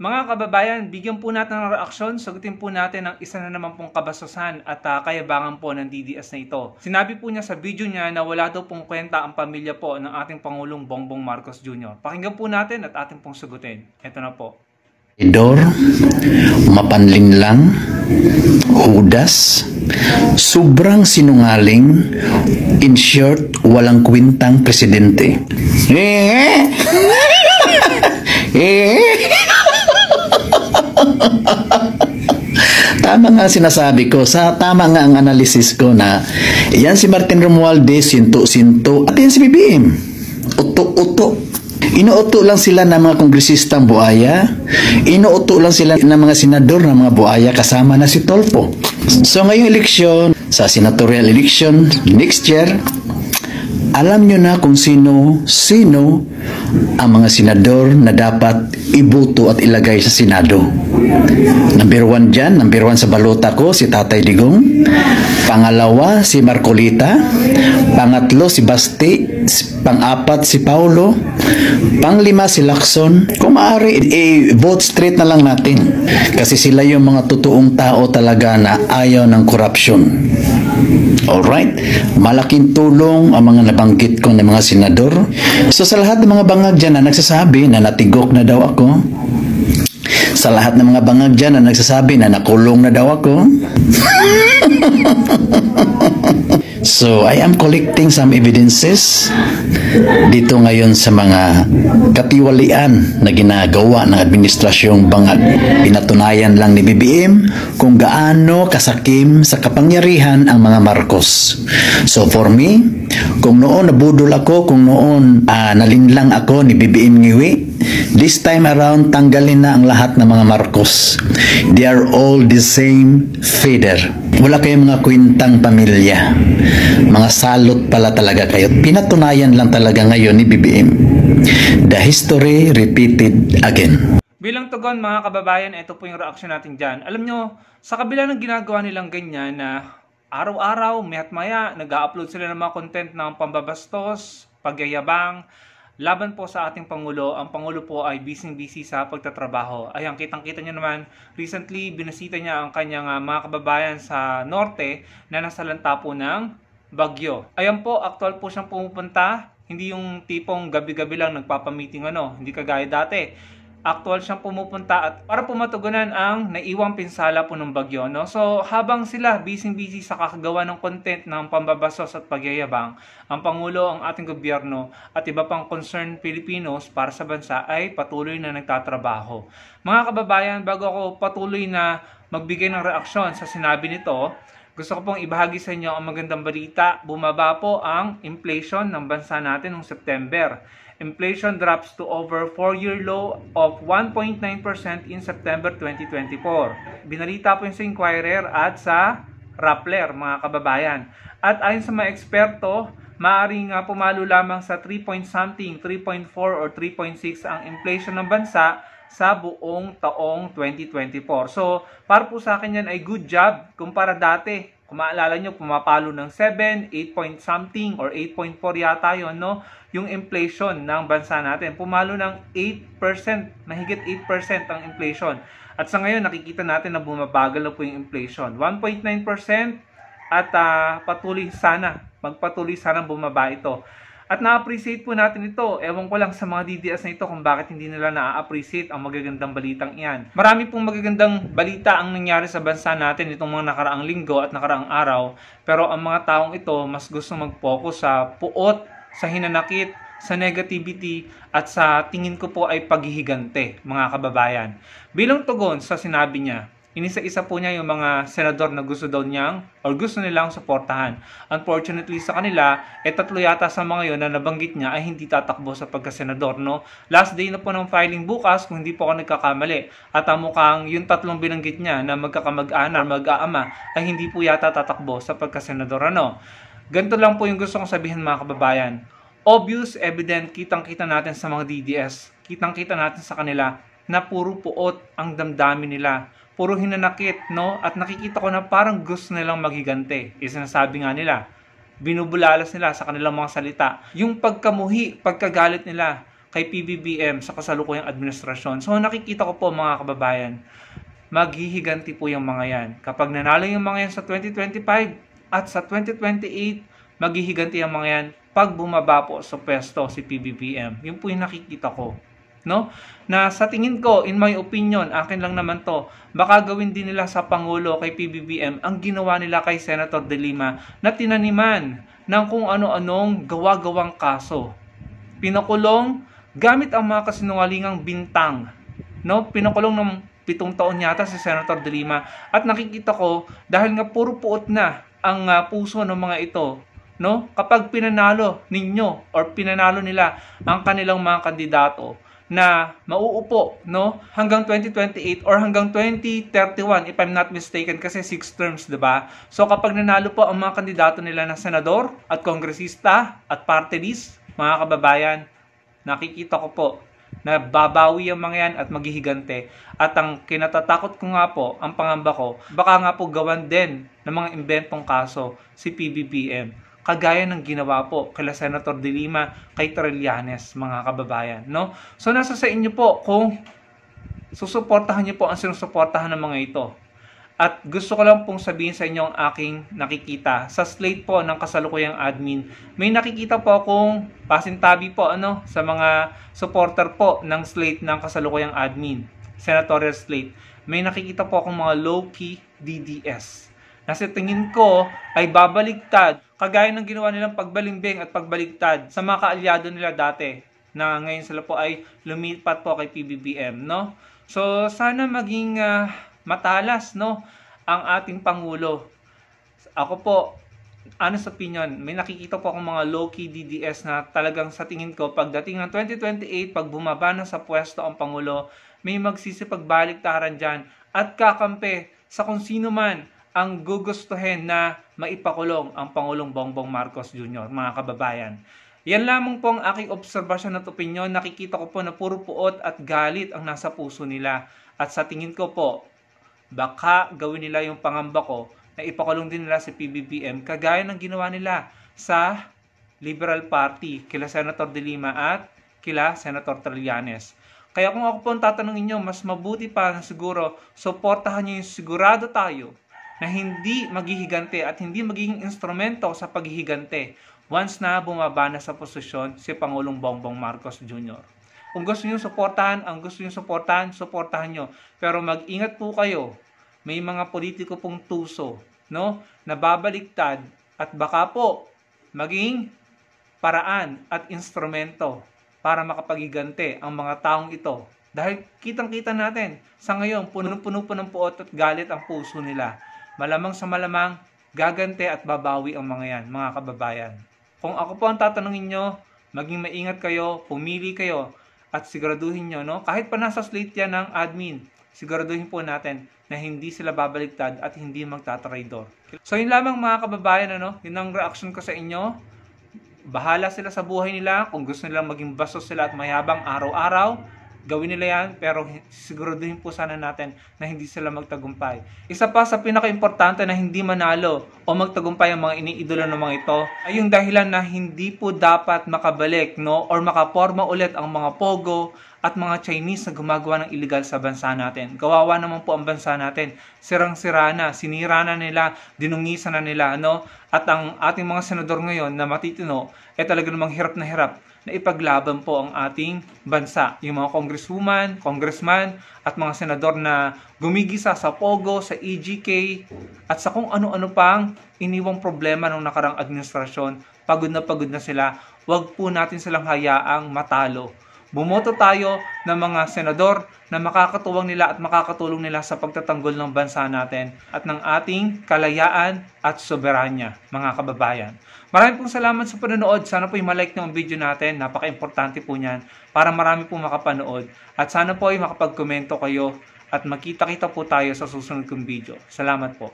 Mga kababayan, bigyan po natin ng reaksyon, sagutin po natin ang isa na naman pong kabastusan at kayabangan po ng DDS na ito. Sinabi po niya sa video niya na wala daw pong kwenta ang pamilya po ng ating Pangulong Bongbong Marcos Jr. Pakinggan po natin at ating pong sagutin. Ito na po. Idor, mapanlinlang, hudas, sobrang sinungaling, in short, walang kwintang presidente. Tama nga sinasabi ko, tama nga ang analysis ko na yan si Martin Romualdez, sinto-sinto, at yan si BBM, uto-uto. Inuuto lang sila ng mga kongresistang buaya, inuuto lang sila ng mga senador ng mga buaya kasama na si Tolpo. So ngayong eleksyon, sa senatorial election next year, alam nyo na kung sino ang mga senador na dapat iboto at ilagay sa Senado. Number 1 dyan, number 1 sa balota ko, si Tatay Digong. Pangalawa, si Marcolita. Pangatlo, si Basti. Pang-apat, si Paulo. Panglima, si Lacson. Kung maaari, vote straight na lang natin. Kasi sila yung mga totoong tao talaga na ayaw ng corruption. Alright? Malaking tulong ang mga nabanggit ko ng mga senador. So sa lahat ng mga bangag dyan na nagsasabi na natigok na daw ako, sa lahat ng mga bangag dyan na nagsasabi na nakulong na daw ako, so I am collecting some evidences dito ngayon sa mga katiwalian na ginagawa ng administrasyong bangag. Pinatunayan lang ni BBM kung gaano kasakim sa kapangyarihan ang mga Marcos. So for me, kung noon nabudol ako, kung noon nalinlang ako ni BBM Ngiwi, this time around tanggalin na ang lahat ng mga Marcos. They are all the same feeder. Wala kayong mga kwintang pamilya. Mga salot pala talaga kayo. Pinatunayan lang talaga ngayon ni BBM. The history repeated again. Bilang tugon mga kababayan, ito po yung reaksyon natin dyan. Alam nyo, sa kabila ng ginagawa nilang ganyan na araw-araw, maya't maya, nag-upload sila ng mga content ng pambabastos, pagyayabang, laban po sa ating Pangulo. Ang Pangulo po ay busy-busy sa pagtatrabaho. Ayan, kitang-kita nyo naman, recently binasita niya ang kanyang mga kababayan sa norte na nasa lanta po ng bagyo. Ayan po, aktual po siyang pumupunta. Hindi yung tipong gabi-gabi lang nagpapamiting hindi kagaya dati. Aktual siyang pumupunta at para pumatugunan ang naiwang pinsala po ng bagyo. So habang sila busy-busy sa kakagawa ng content ng pambabastos at pagyayabang, ang Pangulo, ang ating gobyerno at iba pang concerned Filipinos para sa bansa ay patuloy na nagtatrabaho. Mga kababayan, bago ako patuloy na magbigay ng reaksyon sa sinabi nito, gusto ko pong ibahagi sa inyo ang magandang balita. Bumaba po ang inflation ng bansa natin noong September. Inflation drops to over 4-year low of 1.9% in September 2024. Binalita po yung sa Inquirer at sa Rappler, mga kababayan. At ayon sa mga eksperto, maaaring pumalo lamang sa 3.something, 3.4 or 3.6 ang inflation ng bansa sa buong taong 2024. So, para po sa akin yan ay good job kumpara dati. Kung maalala nyo, pumapalo ng 7, 8 point something or 8.4 yata yun, yung inflation ng bansa natin. Pumalo ng 8%, mahigit 8% ang inflation. At sa ngayon, nakikita natin na bumabagal na po yung inflation. 1.9% at magpatuloy sana bumaba ito. At na-appreciate po natin ito. Ewan ko lang sa mga DDS na ito kung bakit hindi nila na-appreciate ang magagandang balitang iyan. Marami pong magagandang balita ang nangyari sa bansa natin itong mga nakaraang linggo at nakaraang araw. Pero ang mga taong ito mas gusto mag-focus sa puot, sa hinanakit, sa negativity at sa tingin ko po ay paghihigante, mga kababayan. Bilang tugon sa sinabi niya, inisa-isa po niya yung mga senador na gusto daw niyang or gusto nilang suportahan. Unfortunately sa kanila, tatlo yata sa mga yon na nabanggit niya ay hindi tatakbo sa pagkasenador. Last day na po ng filing bukas kung hindi po ako nagkakamali. At mukhang yung tatlong binanggit niya na magkakamag-anak, mag-aama ay hindi po yata tatakbo sa pagkasenador. Ganito lang po yung gusto kong sabihin mga kababayan. Obvious, evident, kitang-kita natin sa mga DDS. Kitang-kita natin sa kanila na puro puot ang damdamin nila. Puro hinanakit, At nakikita ko na parang gusto nilang maghigante. Sinasabi nga nila, binubulalas nila sa kanilang mga salita. Yung pagkamuhi, pagkagalit nila, kay PBBM sa kasalukuyang administrasyon. So nakikita ko po mga kababayan, maghihiganti po yung mga yan. Kapag nanalo yung mga yan sa 2025 at sa 2028, maghihiganti yung mga yan pag bumaba po sa pwesto si PBBM. Yun po yung nakikita ko. No? Na sa tingin ko, in my opinion, akin lang naman to, baka gawin din nila sa Pangulo kay PBBM ang ginawa nila kay Senator De Lima na tinaniman ng kung ano-anong gawa-gawang kaso. Pinakulong gamit ang mga kasinungalingang bintang. No? Pinakulong ng 7 taon yata si Senator De Lima at nakikita ko dahil nga puro puot na ang puso ng mga ito. No? Kapag pinanalo ninyo or pinanalo nila ang kanilang mga kandidato na mauupo, no, hanggang 2028 or hanggang 2031 if I'm not mistaken, kasi 6 terms, 'di ba? So kapag nanalo po ang mga kandidato nila na senador at kongresista at party list, mga kababayan, nakikita ko po na babawi ang mga yan at maghihigante. At ang kinatatakot ko nga po, ang pangamba ko, baka nga po gawan din ng mga imbentong kaso si PBBM. Kagaya ng ginawa po kay Senator De Lima, kay Trillanes, mga kababayan. No? So nasa sa inyo po kung susuportahan niyo po ang sinusuportahan ng mga ito. At gusto ko lang pong sabihin sa inyo ang aking nakikita. Sa slate po ng kasalukuyang admin, may nakikita po akong pasintabi po sa mga supporter po ng slate ng kasalukuyang admin, senatorial slate. May nakikita po akong mga low-key DDS. Nasa tingin ko ay babaligtad, kagaya ng ginawa nilang pagbalimbing at pagbaligtad sa mga kaalyado nila dati, na ngayon sila po ay lumipat po kay PBBM, no? So sana maging matalas, no, ang ating Pangulo. Ako po, honest opinion, may nakikita po akong mga low-key DDS na talagang sa tingin ko, pagdating ng 2028, pag bumaba na sa pwesto ang Pangulo, may magsisipagbaliktaran dyan at kakampi sa kung sino man ang gugustuhin na maipakulong ang Pangulong Bongbong Marcos Jr., mga kababayan. Yan lamang po ang aking obserbasyon at opinyon. Nakikita ko po na puro puot at galit ang nasa puso nila. At sa tingin ko po, baka gawin nila yung pangamba ko na ipakulong din nila si PBBM kagaya ng ginawa nila sa Liberal Party, kila Senator De Lima at kila Senator Trillanes. Kaya kung ako po ang tatanungin nyo, mas mabuti pa na siguro, suportahan nyo yung sigurado tayo na hindi maghihigante at hindi magiging instrumento sa paghihigante once na bumaba na sa posisyon si Pangulong Bongbong Marcos Jr. Kung gusto nyo suportahan, suportahan nyo. Pero mag-ingat po kayo. May mga politiko pong tuso, no, na babaliktad at baka po maging paraan at instrumento para makapaghigante ang mga taong ito. Dahil kitang-kita natin, sa ngayon, punong-puno po ng puot at galit ang puso nila. Malamang sa malamang, gagante at babawi ang mga yan, mga kababayan. Kung ako po ang tatanungin nyo, maging maingat kayo, pumili kayo, at siguraduhin nyo, no, kahit pa nasa slate yan ng admin, siguraduhin po natin na hindi sila babaliktad at hindi magtatraidor. So yun lamang mga kababayan, yun ang reaction ko sa inyo. Bahala sila sa buhay nila, kung gusto nilang maging bastos sila at mayabang araw-araw, gawin nila yan, pero siguraduhin po sana natin na hindi sila magtagumpay. Isa pa sa pinaka-importante na hindi manalo o magtagumpay ang mga iniidolo ng mga ito ay yung dahilan na hindi po dapat makabalik, no, or makaporma ulit ang mga pogo at mga Chinese na gumagawa ng illegal sa bansa natin. Kawawa naman po ang bansa natin. Sirang-sira na, sinira na nila, dinungisan na nila, no? At ang ating mga senador ngayon na matitino ay talaga namang hirap na hirap na ipaglaban po ang ating bansa. Yung mga congresswoman, congressman, at mga senador na gumigisa sa POGO, sa EGK, at sa kung ano-ano pang iniwang problema ng nakarang administrasyon. Pagod na sila. Huwag po natin silang hayaang matalo. Bumoto tayo ng mga senador na makakatuwang nila at makakatulong nila sa pagtatanggol ng bansa natin at ng ating kalayaan at soberanya, mga kababayan. Maraming pong salamat sa panonood. Sana po i-like ng video natin. Napaka-importante po niyan para marami pong makapanood. At sana po ay makapag-komento kayo at magkita-kita po tayo sa susunod kong video. Salamat po.